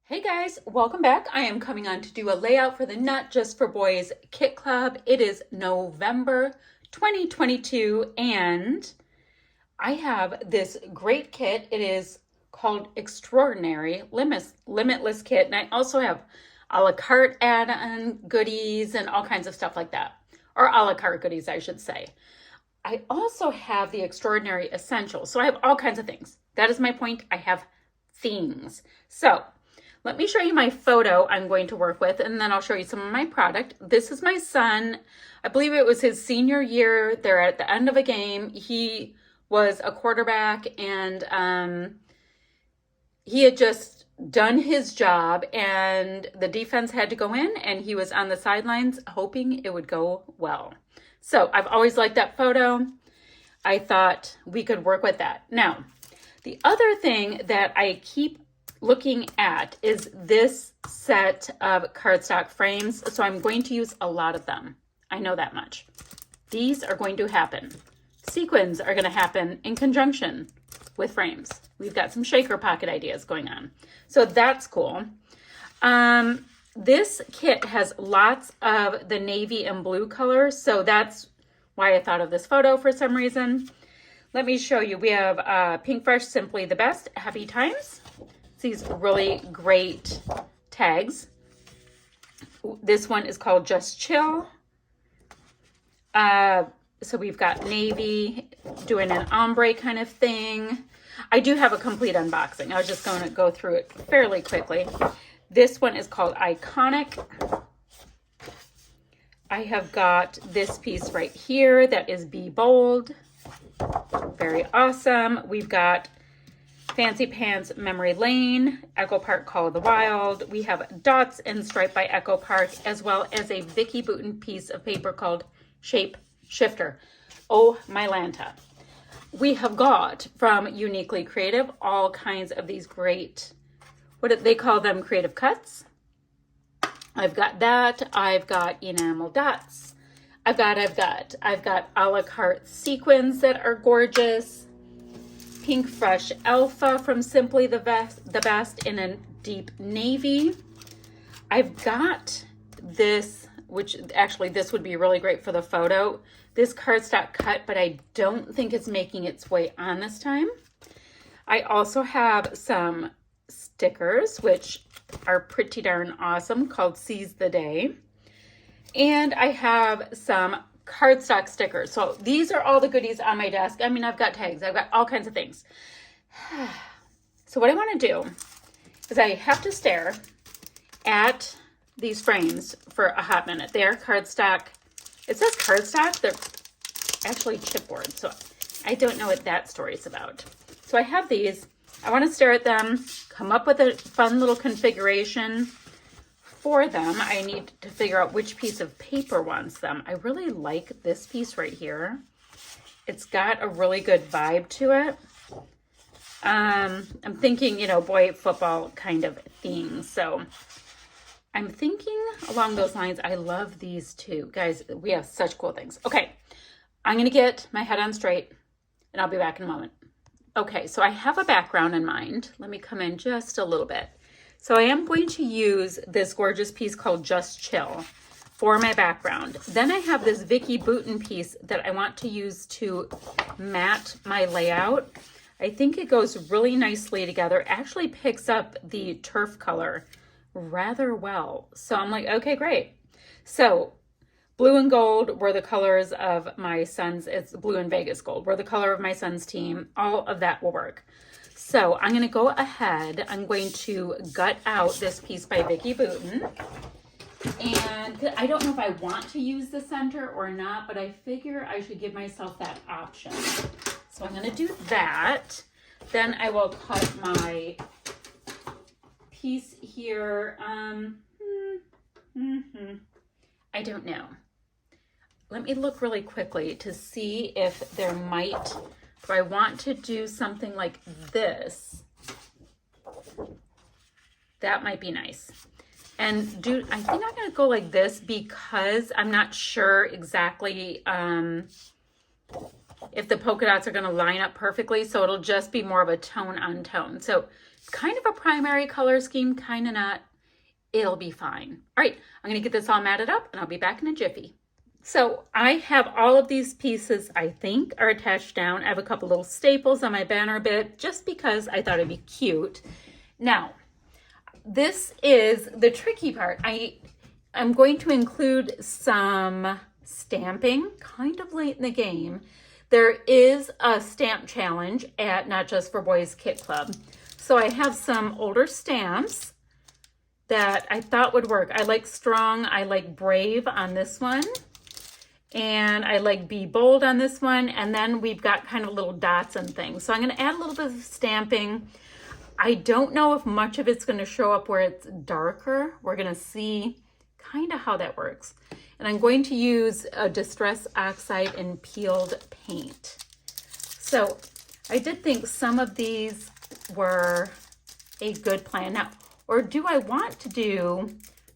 Hey guys, welcome back. I am coming on to do a layout for the Not Just for Boys Kit Club. It is November 2022 and I have this great kit. It is called Extraordinary Limitless Kit, and I also have a la carte add-on goodies and all kinds of stuff like that, or a la carte goodies I should say. I also have the Extraordinary Essentials, so I have all kinds of things. That is my point. I have things. So let me show you my photo I'm going to work with, and then I'll show you some of my product. This is my son. I believe it was his senior year. They're at the end of a game. He was a quarterback, and he had just done his job, and the defense had to go in, and he was on the sidelines hoping it would go well. So I've always liked that photo. I thought we could work with that. Now, the other thing that I keep looking at is this set of cardstock frames. So I'm going to use a lot of them. I know that much. These are going to happen. Sequins are going to happen in conjunction with frames. We've got some shaker pocket ideas going on. So that's cool. This kit has lots of the navy and blue colors. So that's why I thought of this photo for some reason. Let me show you. We have Pink Fresh Simply the Best Happy Times. These really great tags. This one is called Just Chill. So we've got navy, doing an ombre kind of thing. I do have a complete unboxing. I was just going to go through it fairly quickly. This one is called Iconic. I have got this piece right here that is Be Bold. Very awesome. We've got Fancy Pants Memory Lane, Echo Park Call of the Wild. We have Dots and Stripe by Echo Park, as well as a Vicky Bouton piece of paper called Shape Shifter. Oh my Lanta. We have got from Uniquely Creative all kinds of these great, what do they call them, creative cuts. I've got that. I've got enamel dots. I've got a la carte sequins that are gorgeous. Pink Fresh Alpha from Simply the Best in a deep navy. I've got this, which actually this would be really great for the photo. This cardstock cut, but I don't think it's making its way on this time. I also have some stickers, which are pretty darn awesome, called Seize the Day. And I have some cardstock stickers. So these are all the goodies on my desk. I mean, I've got tags. I've got all kinds of things. So what I want to do is I have to stare at these frames for a hot minute. They are cardstock. It says cardstock. They're actually chipboard. So I don't know what that story is about. So I have these. I want to stare at them, come up with a fun little configuration for them. I need to figure out which piece of paper wants them. I really like this piece right here. It's got a really good vibe to it. I'm thinking, boy football kind of thing. So I'm thinking along those lines. I love these too. Guys, we have such cool things. Okay, I'm going to get my head on straight and I'll be back in a moment. Okay, so I have a background in mind. Let me come in just a little bit. So I am going to use this gorgeous piece called Just Chill for my background. Then I have this Vicky Bouton piece that I want to use to mat my layout. I think it goes really nicely together. It actually picks up the turf color rather well. So I'm like, okay, great. So blue and gold were the colors of my son's, it's blue and Vegas gold, were the color of my son's team. All of that will work. So I'm going to go ahead. I'm going to gut out this piece by Vicky Bouton. And I don't know if I want to use the center or not, but I figure I should give myself that option. So I'm going to do that. Then I will cut my piece here. I don't know. Let me look really quickly to see if there might, do I want to do something like this? That might be nice. And I think I'm going to go like this because I'm not sure exactly if the polka dots are going to line up perfectly. So it'll just be more of a tone on tone. So kind of a primary color scheme, kind of not. It'll be fine. All right, I'm going to get this all matted up and I'll be back in a jiffy. So I have all of these pieces, I think, are attached down. I have a couple little staples on my banner bit just because I thought it'd be cute. Now, this is the tricky part. I'm going to include some stamping kind of late in the game. There is a stamp challenge at Not Just for Boys Kit Club. So I have some older stamps that I thought would work. I like Strong, I like Brave on this one. And I like Be Bold on this one. And then we've got kind of little dots and things. So I'm going to add a little bit of stamping. I don't know if much of it's going to show up where it's darker. We're going to see kind of how that works. And I'm going to use a Distress Oxide and peeled paint. So I did think some of these were a good plan. Now, or do I want to do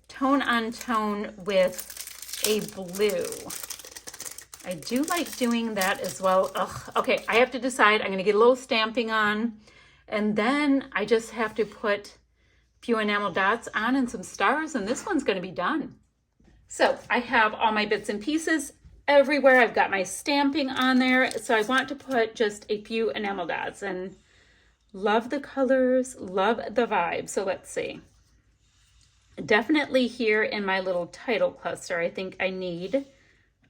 tone on tone with a blue? I do like doing that as well. Ugh, okay, I have to decide. I'm gonna get a little stamping on, and then I just have to put a few enamel dots on and some stars, and this one's gonna be done. So I have all my bits and pieces everywhere. I've got my stamping on there. So I want to put just a few enamel dots, and love the colors, love the vibe. So let's see. Definitely here in my little title cluster, I think I need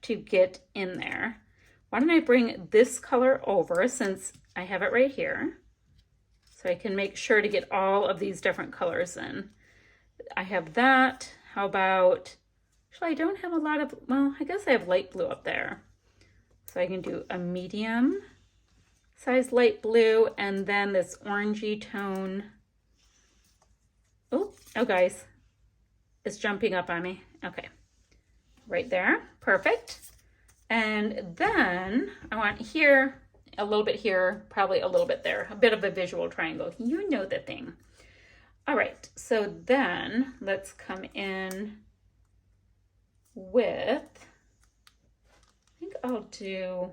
to get in there. Why don't I bring this color over since I have it right here, so I can make sure to get all of these different colors in. I have that. How about, actually I don't have a lot of, well, I guess I have light blue up there. So I can do a medium size light blue and then this orangey tone. Oh guys, it's jumping up on me. Okay. Right there, perfect. And then I want here, a little bit here, probably a little bit there, a bit of a visual triangle. You know the thing. All right, so then let's come in with, I think I'll do,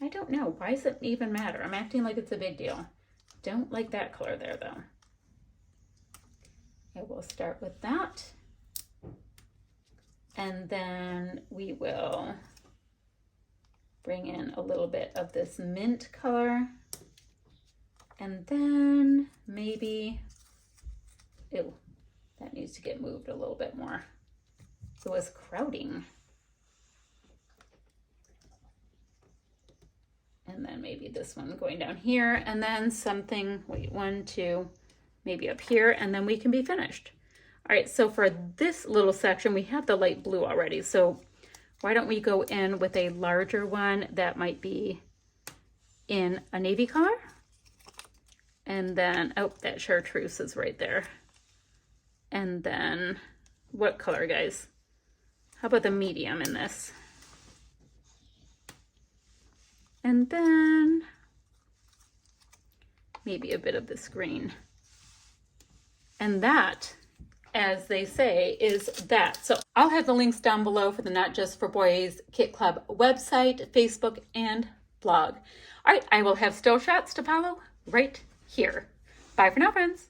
I don't know, why does it even matter? I'm acting like it's a big deal. Don't like that color there though. I will start with that. And then we will bring in a little bit of this mint color. And then maybe, ew, that needs to get moved a little bit more. It was crowding. And then maybe this one going down here, and then something, wait, 1, 2, maybe up here, and then we can be finished. All right, so for this little section, we have the light blue already. So why don't we go in with a larger one that might be in a navy color? And then, oh, that chartreuse is right there. And then what color, guys? How about the medium in this? And then maybe a bit of this green. And that, as they say, is that. So I'll have the links down below for the Not Just for Boys Kit Club website, Facebook, and blog. All right, I will have still shots to follow right here. Bye for now, friends.